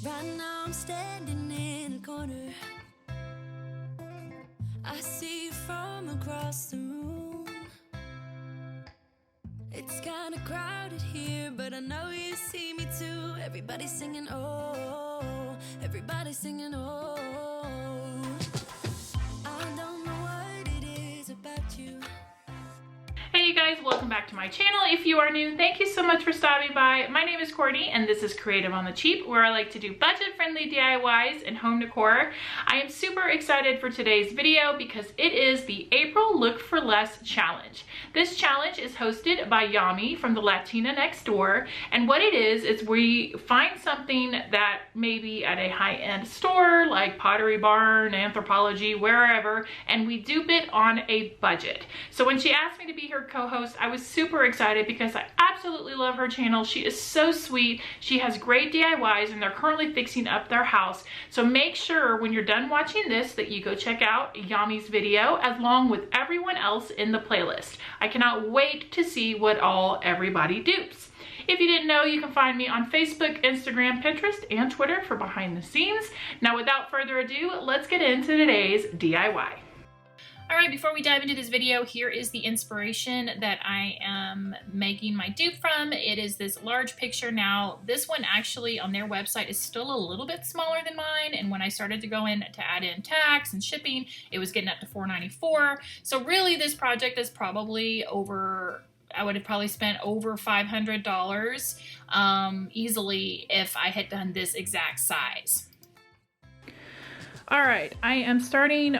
Right now I'm standing in a corner. I see you from across the room. It's kinda crowded here, but I know you see me too. Everybody's singing, oh, everybody's singing, oh. I don't know what it is about you. Hey you guys, welcome back to my channel. If you are new, thank you so much for stopping by. My name is Courtney and this is Creative on the Cheap, where I like to do budget-friendly DIYs and home decor. I am super excited for today's video because it is the April Look for Less challenge. This challenge is hosted by Yami from the Latina Next Door, and what it is we find something that maybe at a high-end store like Pottery Barn, Anthropology, wherever, and we dupe it on a budget. So when she asked me to be her co-host, I was super excited because I absolutely love her channel. She is so sweet. She has great DIYs and they're currently fixing up their house. So make sure when you're done watching this that you go check out Yami's video along with everyone else in the playlist. I cannot wait to see what all everybody dupes. If you didn't know, you can find me on Facebook, Instagram, Pinterest, and Twitter for behind the scenes. Now without further ado, let's get into today's DIY. All right, before we dive into this video, here is the inspiration that I am making my dupe from. It is this large picture. Now, this one actually on their website is still a little bit smaller than mine, and when I started to go in to add in tax and shipping, it was getting up to $4.94. So really, this project is probably over, I would have probably spent over $500 easily if I had done this exact size. All right, I am starting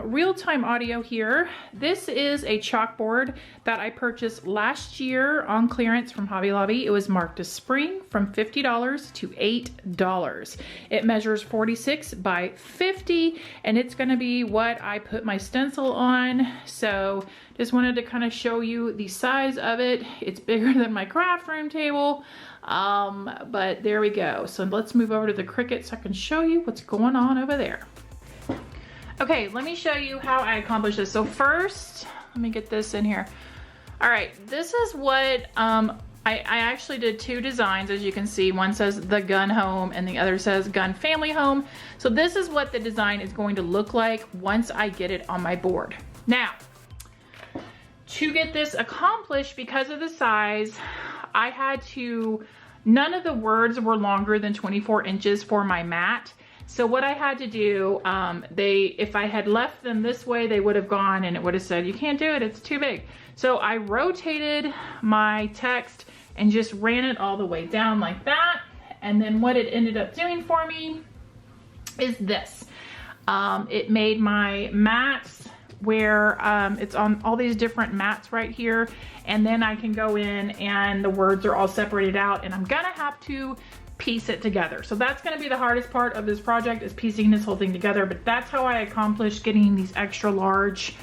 real-time audio here. This is a chalkboard that I purchased last year on clearance from Hobby Lobby. It was marked as spring from $50 to $8. It measures 46 by 50, and it's gonna be what I put my stencil on. So just wanted to kind of show you the size of it. It's bigger than my craft room table. But there we go. So let's move over to the Cricut so I can show you what's going on over there. Okay, let me show you how I accomplished this. So first, let me get this in here. All right, this is what, I actually did two designs, as you can see. One says the gun home and the other says gun family home. So this is what the design is going to look like once I get it on my board. Now, to get this accomplished, because of the size, I had to, none of the words were longer than 24 inches for my mat. So what I had to do, if I had left them this way, they would have gone and it would have said, you can't do it, it's too big. So I rotated my text and just ran it all the way down like that. And then what it ended up doing for me is this. It made my mats where it's on all these different mats right here, and then I can go in and the words are all separated out, and I'm gonna have to piece it together. So that's gonna be the hardest part of this project, is piecing this whole thing together, but that's how I accomplished getting these extra large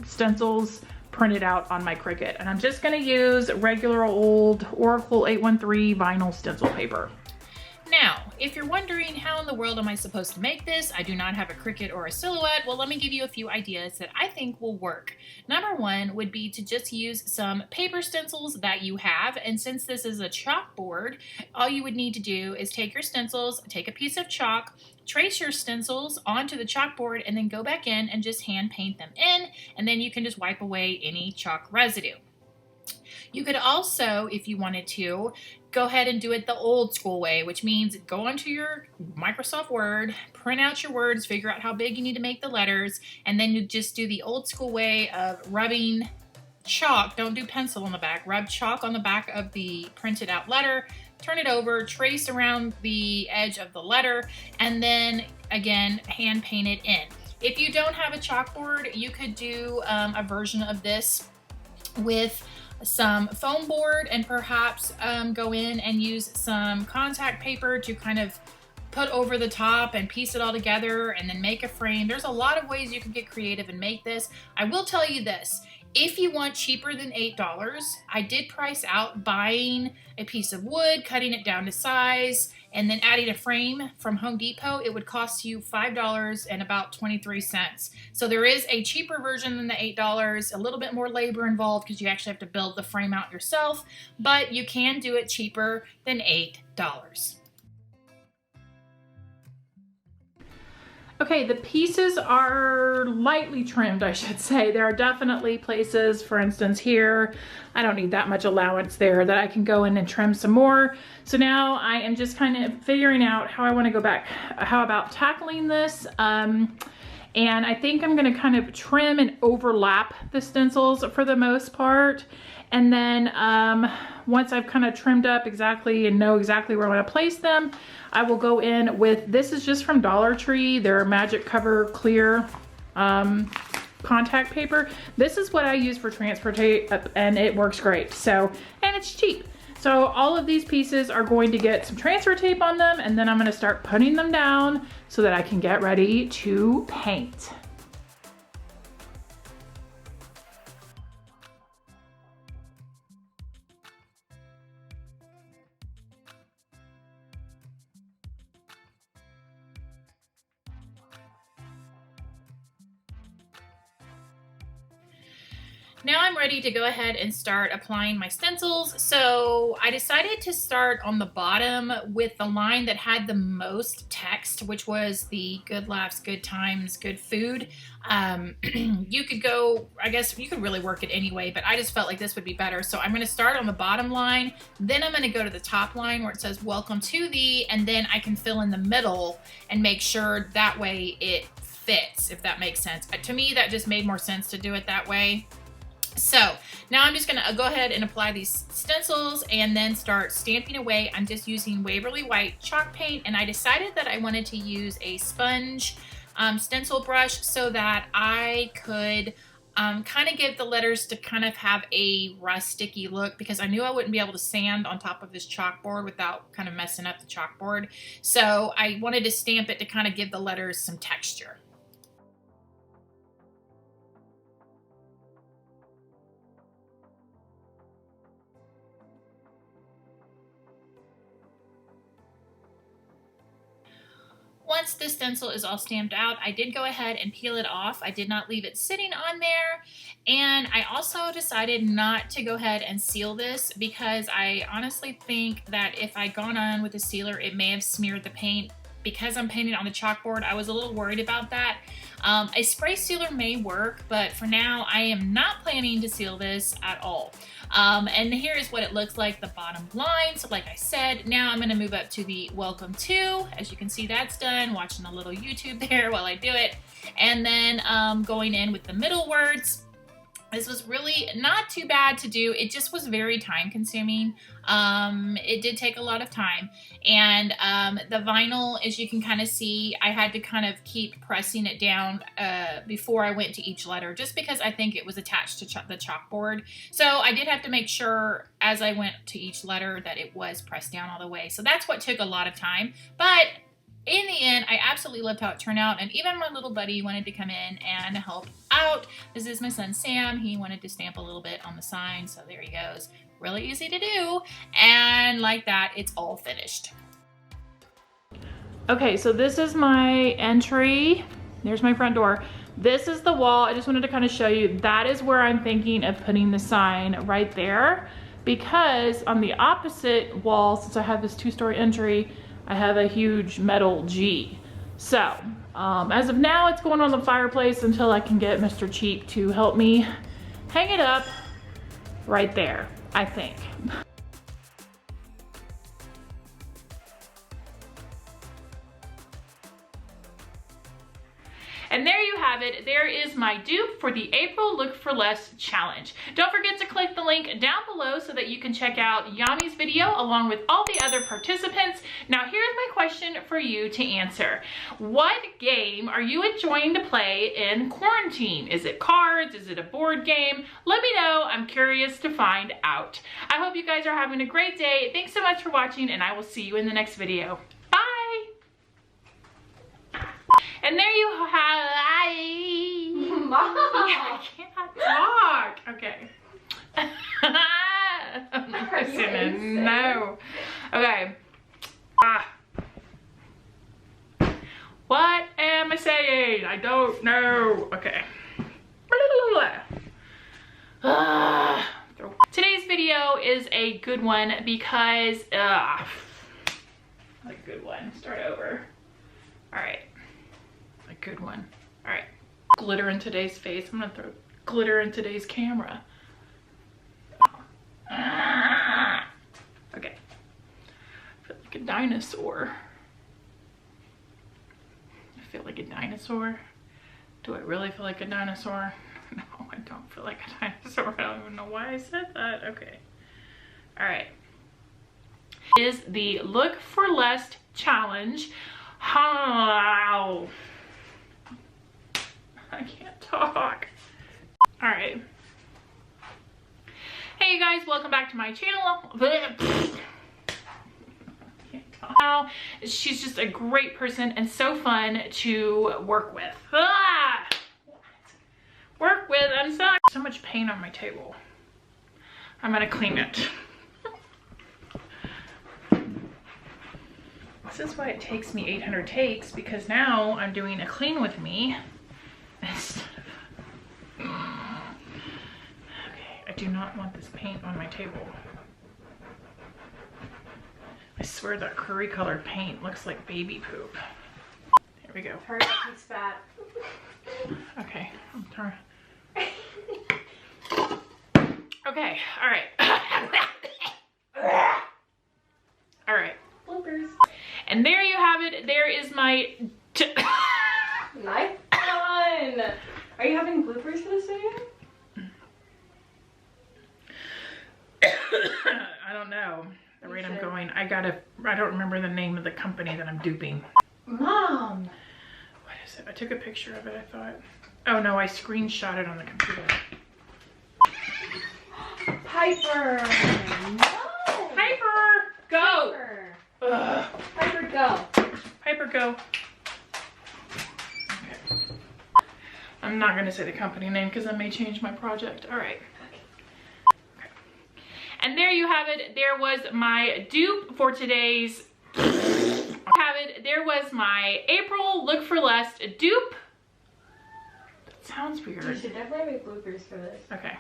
stencils printed out on my Cricut. And I'm just gonna use regular old Oracle 813 vinyl stencil paper. Now, if you're wondering how in the world am I supposed to make this, I do not have a Cricut or a Silhouette. Well, let me give you a few ideas that I think will work. Number one would be to just use some paper stencils that you have. And since this is a chalkboard, all you would need to do is take your stencils, take a piece of chalk, trace your stencils onto the chalkboard, and then go back in and just hand paint them in. And then you can just wipe away any chalk residue. You could also, if you wanted to, go ahead and do it the old school way, which means go onto your Microsoft Word, print out your words, figure out how big you need to make the letters, and then you just do the old school way of rubbing chalk. Don't do pencil on the back. Rub chalk on the back of the printed out letter, turn it over, trace around the edge of the letter, and then again, hand paint it in. If you don't have a chalkboard, you could do a version of this with some foam board and perhaps go in and use some contact paper to kind of put over the top and piece it all together and then make a frame. There's a lot of ways you can get creative and make this. I will tell you this. If you want cheaper than $8, I did price out buying a piece of wood, cutting it down to size, and then adding a frame from Home Depot. It would cost you $5 and about 23 cents. So there is a cheaper version than the $8, a little bit more labor involved because you actually have to build the frame out yourself, but you can do it cheaper than $8. Okay, the pieces are lightly trimmed, I should say. There are definitely places, for instance here, I don't need that much allowance there, that I can go in and trim some more. So now I am just kind of figuring out how I want to go back, how about tackling this. And I think I'm gonna kind of trim and overlap the stencils for the most part. And then once I've kind of trimmed up exactly and know exactly where I want to place them, I will go in with, this is just from Dollar Tree, their Magic Cover Clear contact paper. This is what I use for transfer tape and it works great. So, and it's cheap. So all of these pieces are going to get some transfer tape on them, and then I'm gonna start putting them down so that I can get ready to paint. Now I'm ready to go ahead and start applying my stencils. So I decided to start on the bottom with the line that had the most text, which was the good laughs, good times, good food. You could go, I guess you could really work it anyway, but I just felt like this would be better. So I'm going to start on the bottom line, then I'm going to go to the top line where it says welcome to thee, and then I can fill in the middle and make sure that way it fits, if that makes sense. To me, that just made more sense to do it that way. So now I'm just gonna go ahead and apply these stencils and then start stamping away. I'm just using Waverly White chalk paint, and I decided that I wanted to use a sponge stencil brush so that I could kind of get the letters to kind of have a rusticky look, because I knew I wouldn't be able to sand on top of this chalkboard without kind of messing up the chalkboard. So I wanted to stamp it to kind of give the letters some texture. Once the stencil is all stamped out, I did go ahead and peel it off. I did not leave it sitting on there. And I also decided not to go ahead and seal this, because I honestly think that if I'd gone on with a sealer, it may have smeared the paint. Because I'm painting on the chalkboard, I was a little worried about that. A spray sealer may work, but for now, I am not planning to seal this at all. And here is what it looks like, the bottom line. So like I said, now I'm gonna move up to the welcome to. As you can see, that's done. Watching a little YouTube there while I do it. And then going in with the middle words. This was really not too bad to do. It just was very time consuming. It did take a lot of time. And the vinyl, as you can kind of see, I had to kind of keep pressing it down before I went to each letter, just because I think it was attached to the chalkboard. So I did have to make sure as I went to each letter that it was pressed down all the way. So that's what took a lot of time. But in the end, I absolutely loved how it turned out, and even my little buddy wanted to come in and help out. This is my son Sam. He wanted to stamp a little bit on the sign, so there he goes. Really easy to do, and like that, it's all finished. Okay, so this is my entry. There's my front door. This is the wall. I just wanted to kind of show you. That is where I'm thinking of putting the sign, right there, because on the opposite wall, since I have this 2-story entry, I have a huge metal G. So, as of now, it's going on the fireplace until I can get Mr. Cheap to help me hang it up right there, I think. And there you have it. There is my dupe for the April Look for Less challenge. Don't forget to click the link down below so that you can check out Yami's video along with all the other participants. Now here's my question for you to answer. What game are you enjoying to play in quarantine? Is it cards? Is it a board game? Let me know. I'm curious to find out. I hope you guys are having a great day. Thanks so much for watching, and I will see you in the next video. Bye! And there you have Mom. I can't talk. Okay. I'm not listening. No. Okay. What am I saying? I don't know. Okay. Today's video is a good one because a good one. Start over. All right. A good one. All right, glitter in today's face. I'm gonna throw glitter in today's camera. Okay, I feel like a dinosaur. I feel like a dinosaur. Do I really feel like a dinosaur? No, I don't feel like a dinosaur. I don't even know why I said that. Okay. All right. Is the Look for Less challenge. How? I can't talk. All right. Hey you guys, welcome back to my channel. Now, she's just a great person and so fun to work with. Work with, I'm sorry. So much paint on my table. I'm gonna clean it. This is why it takes me 800 takes, because now I'm doing a clean with me. Okay, I do not want this paint on my table. I swear that curry colored paint looks like baby poop. Here we go. Hurry up, he's fat. Okay, I'm trying. Okay, all right. All right. Bloopers. And there you have it. There is my... Nice one. Are you having bloopers for this video? I don't know. The rate I'm going, I don't remember the name of the company that I'm duping. Mom. What is it? I took a picture of it, I thought. Oh no, I screenshot it on the computer. Piper. No. Piper, go. Piper. Ugh. Piper, go. Piper, go. Okay. I'm not gonna say the company name because I may change my project. All right. Okay. And there you have it. There was my dupe for today's. There was my April Look for Less dupe. That sounds weird. You should definitely make bloopers for this. Okay.